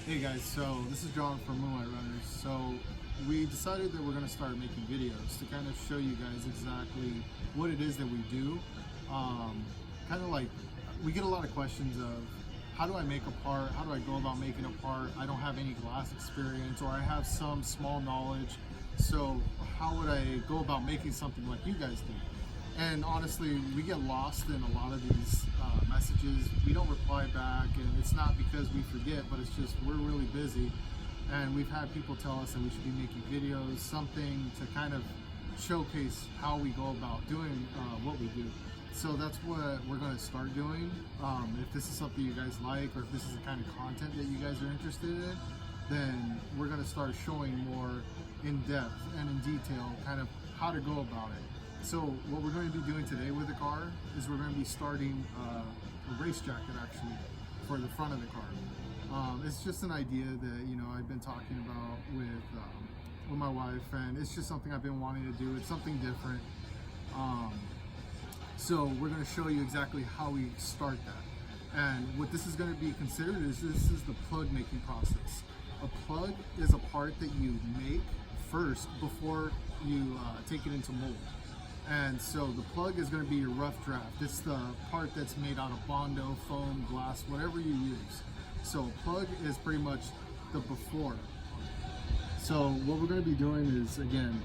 Hey guys, so this is John from Moonlight Runners. So we decided that we're going to start making videos to kind of show you guys exactly what it is that we do. Kind of like, we get a lot of questions of how do I make a part, how do I go about making a part, I don't have any glass experience, or I have some small knowledge, so how would I go about making something like you guys do? And honestly, we get lost in a lot of these messages. We don't reply back, and it's not because we forget, but it's just we're really busy. And we've had people tell us that we should be making videos, something to kind of showcase how we go about doing what we do. So that's what we're going to start doing. If this is something you guys like, or if this is the kind of content that you guys are interested in, then we're going to start showing more in depth and in detail kind of how to go about it. So what we're going to be doing today with the car is we're going to be starting a race jacket actually for the front of the car. It's just an idea that, you know, I've been talking about with my wife, and it's just something I've been wanting to do. It's something different. So we're going to show you exactly how we start that. And what this is going to be considered is this is the plug making process. A plug is a part that you make first before you take it into mold. And so the plug is going to be your rough draft. It's the part that's made out of Bondo, foam, glass, whatever you use. So a plug is pretty much the before. So what we're going to be doing is, again,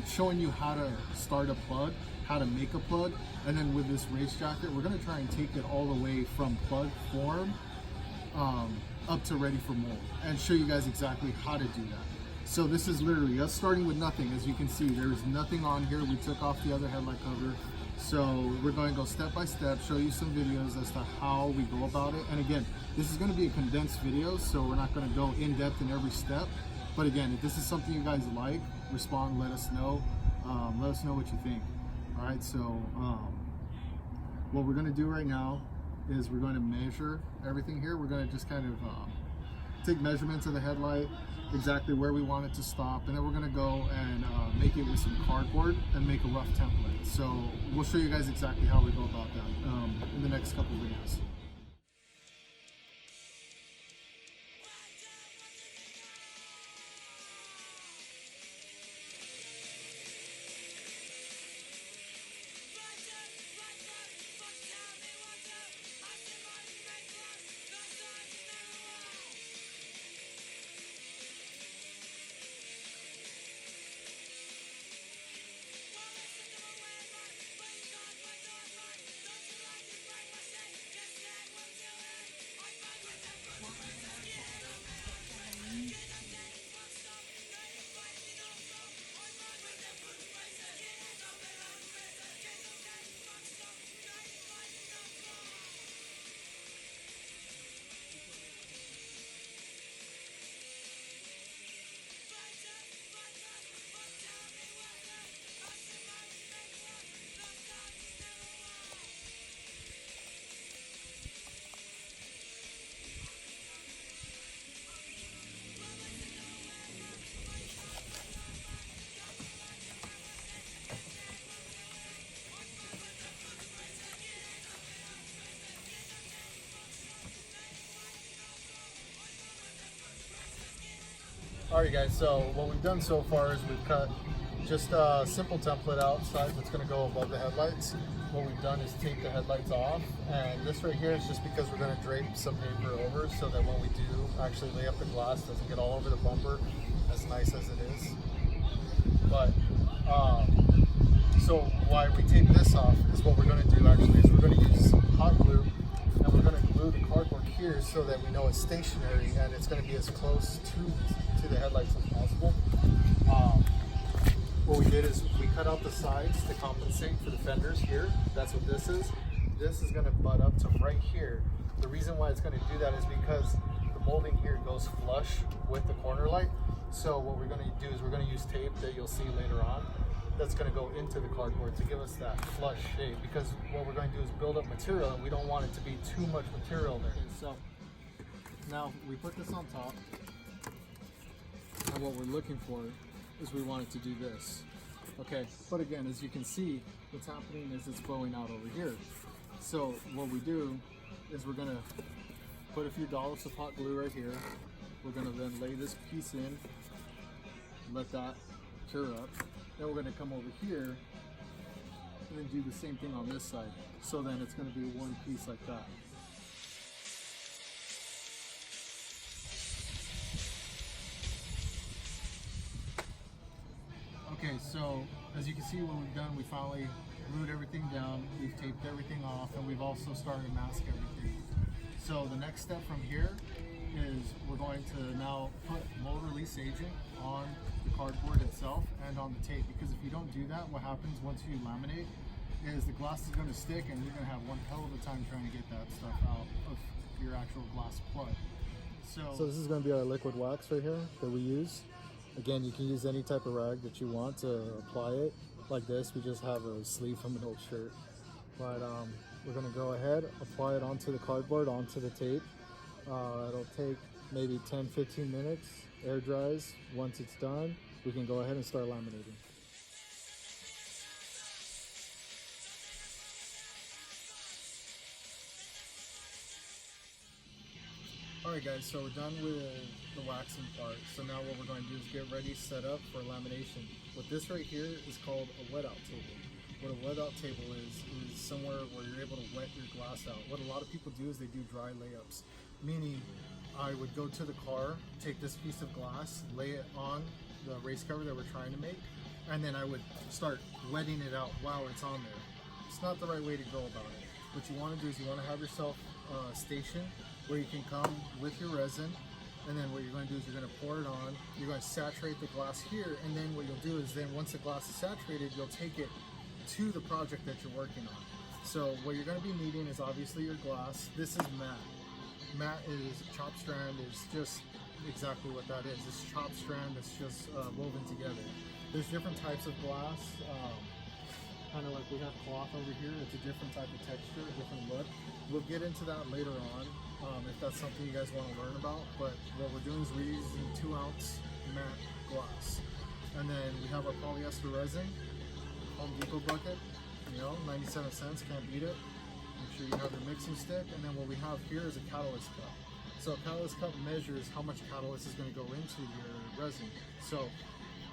showing you how to start a plug, how to make a plug, and then with this race jacket, we're going to try and take it all the way from plug form up to ready for mold, and show you guys exactly how to do that. So this is literally us starting with nothing. As you can see, there's nothing on here. We took off the other headlight cover. So we're going to go step by step, show you some videos as to how we go about it. And again, this is going to be a condensed video, so we're not going to go in depth in every step. But again, if this is something you guys like, respond, let us know. Let us know what you think. All right, so what we're going to do right now is we're going to measure everything here. We're going to just kind of take measurements of the headlight, exactly where we want it to stop, and then we're going to go and make it with some cardboard and make a rough template. So we'll show you guys exactly how we go about that in the next couple videos. Alright guys, so what we've done so far is we've cut just a simple template outside that's going to go above the headlights. What we've done is take the headlights off, and this right here is just because we're going to drape some paper over so that when we do actually lay up the glass, it doesn't get all over the bumper, as nice as it is. But so why we take this off is what we're going to do actually is we're going to use hot glue, and we're going to glue the cardboard here so that we know it's stationary and it's going to be as close to the headlights as possible. What we did is we cut out the sides to compensate for the fenders here. That's what this is. This is going to butt up to right here. The reason why it's going to do that is because the molding here goes flush with the corner light. So what we're going to do is we're going to use tape that you'll see later on that's going to go into the cardboard to give us that flush shape, because what we're going to do is build up material and we don't want it to be too much material there. So now we put this on top, and what we're looking for is we want it to do this. Okay, but again, as you can see, what's happening is it's flowing out over here. So what we do is we're gonna put a few dollops of hot glue right here, We're gonna then lay this piece in, let that cure up. Then we're gonna come over here and then do the same thing on this side. So then it's gonna be one piece like that. Okay, so as you can see what we've done, we finally glued everything down, we've taped everything off, and we've also started to mask everything. So the next step from here is we're going to now put mold release agent on the cardboard itself and on the tape, because if you don't do that, what happens once you laminate is the glass is going to stick and you're going to have one hell of a time trying to get that stuff out of your actual glass plug. So this is going to be our liquid wax right here that we use. Again, you can use any type of rag that you want to apply it. Like this, we just have a sleeve from an old shirt. But we're gonna go ahead, apply it onto the cardboard, onto the tape. It'll take maybe 10-15 minutes, air dries. Once it's done, we can go ahead and start laminating. Alright guys, so we're done with the waxing part. So now what we're going to do is get ready, set up for lamination. What this right here is called a wet out table. What a wet out table is somewhere where you're able to wet your glass out. What a lot of people do is they do dry layups. Meaning, I would go to the car, take this piece of glass, lay it on the race cover that we're trying to make, and then I would start wetting it out while it's on there. It's not the right way to go about it. What you want to do is you want to have yourself a station where you can come with your resin, and then what you're going to do is you're going to pour it on, you're going to saturate the glass here, and then what you'll do is then once the glass is saturated, you'll take it to the project that you're working on. So what you're going to be needing is obviously your glass. This is matte. Matte is chop strand, is just exactly what that is. It's chop strand that's just woven together. There's different types of glass. Kind of like we have cloth over here. It's a different type of texture, a different look. We'll get into that later on if that's something you guys want to learn about. But what we're doing is we're using 2-ounce matte glass. And then we have our polyester resin, Home Depot bucket, 97 cents, can't beat it. Make sure you have your mixing stick. And then what we have here is a catalyst cup. So a catalyst cup measures how much catalyst is going to go into your resin. So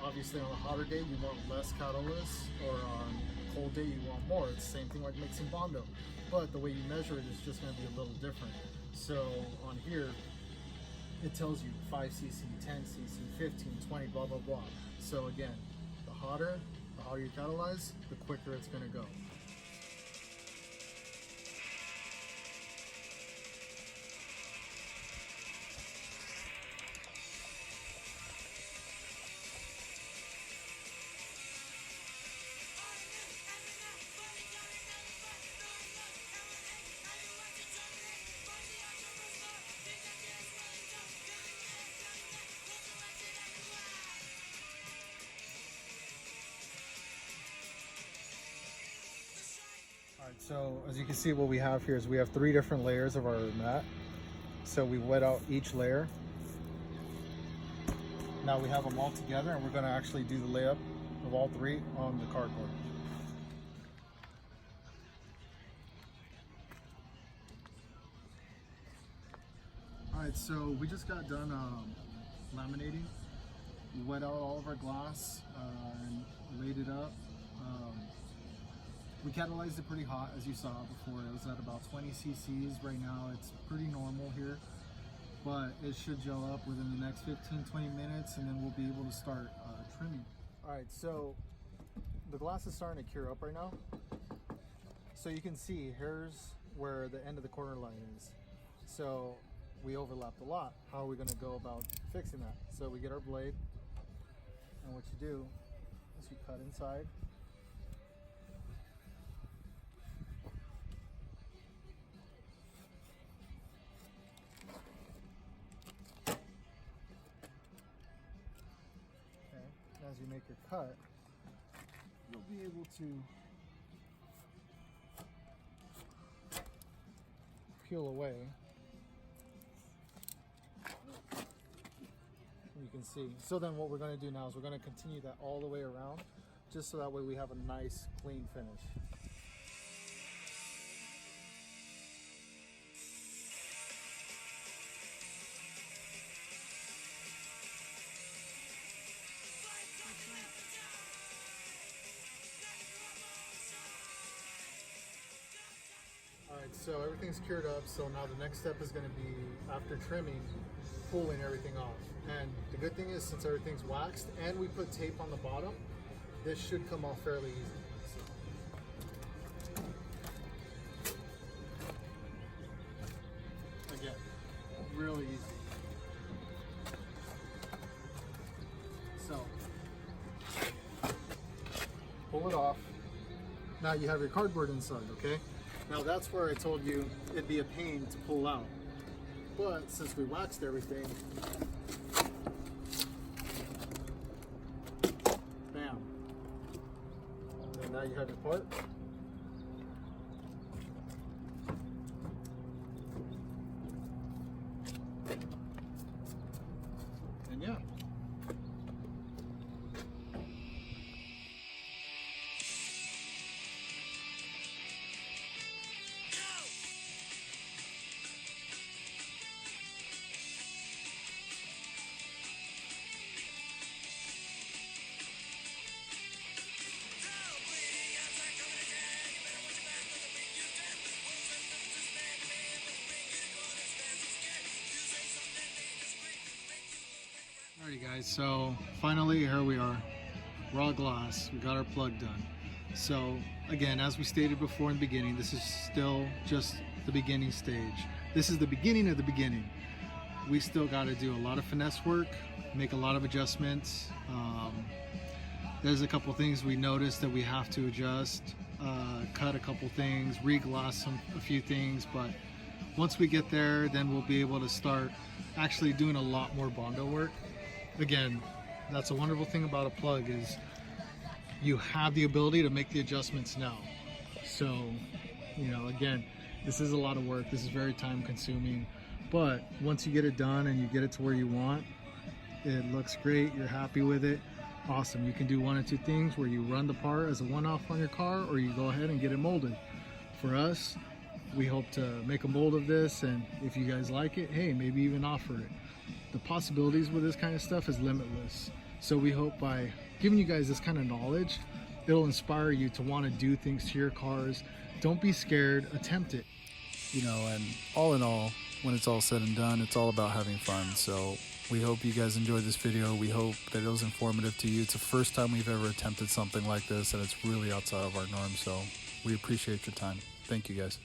obviously on a hotter day you want less catalyst, or on a cold day you want more. It's the same thing like mixing Bondo, but the way you measure it is just going to be a little different. So on here it tells you 5 cc, 10 cc, 15, 20, blah blah blah. So again, the hotter you catalyze, the quicker it's going to go. Alright, so as you can see, what we have here is we have 3 different layers of our mat. So we wet out each layer. Now we have them all together, and we're going to actually do the layup of all 3 on the cardboard. Alright, so we just got done laminating. We wet out all of our glass and laid it up. We catalyzed it pretty hot, as you saw before. It was at about 20 cc's. Right now it's pretty normal here, but it should gel up within the next 15-20 minutes, and then we'll be able to start trimming. All right, so the glass is starting to cure up right now. So you can see here's where the end of the corner line is. So we overlapped a lot. How are we gonna go about fixing that? So we get our blade, and what you do is you cut inside. As you make your cut, you'll be able to peel away. You can see. So then what we're going to do now is we're going to continue that all the way around, just so that way we have a nice clean finish. Alright, so everything's cured up, so now the next step is going to be, after trimming, pulling everything off. And the good thing is, since everything's waxed and we put tape on the bottom, this should come off fairly easy. So, again, really easy. So, pull it off. Now you have your cardboard inside, okay? Now that's where I told you it'd be a pain to pull out. But since we waxed everything, bam. And now you have your part. And yeah. Alrighty guys, so finally here we are, raw glass, we got our plug done. So again, as we stated before in the beginning, this is still just the beginning stage. This is the beginning of the beginning. We still got to do a lot of finesse work, make a lot of adjustments. There's a couple things we noticed that we have to adjust, cut a couple things, re-glass a few things, but once we get there, then we'll be able to start actually doing a lot more Bondo work. Again, that's a wonderful thing about a plug, is you have the ability to make the adjustments now. So, you know, again, this is a lot of work. This is very time consuming, but once you get it done and you get it to where you want, it looks great, you're happy with it, awesome. You can do one or two things where you run the part as a one-off on your car, or you go ahead and get it molded. For us, we hope to make a mold of this, and if you guys like it, hey, maybe even offer it. The possibilities with this kind of stuff is limitless. So we hope by giving you guys this kind of knowledge, it'll inspire you to want to do things to your cars. Don't be scared, attempt it. You know, and all in all, when it's all said and done, it's all about having fun. So we hope you guys enjoyed this video. We hope that it was informative to you. It's the first time we've ever attempted something like this, and it's really outside of our norm. So we appreciate your time. Thank you guys.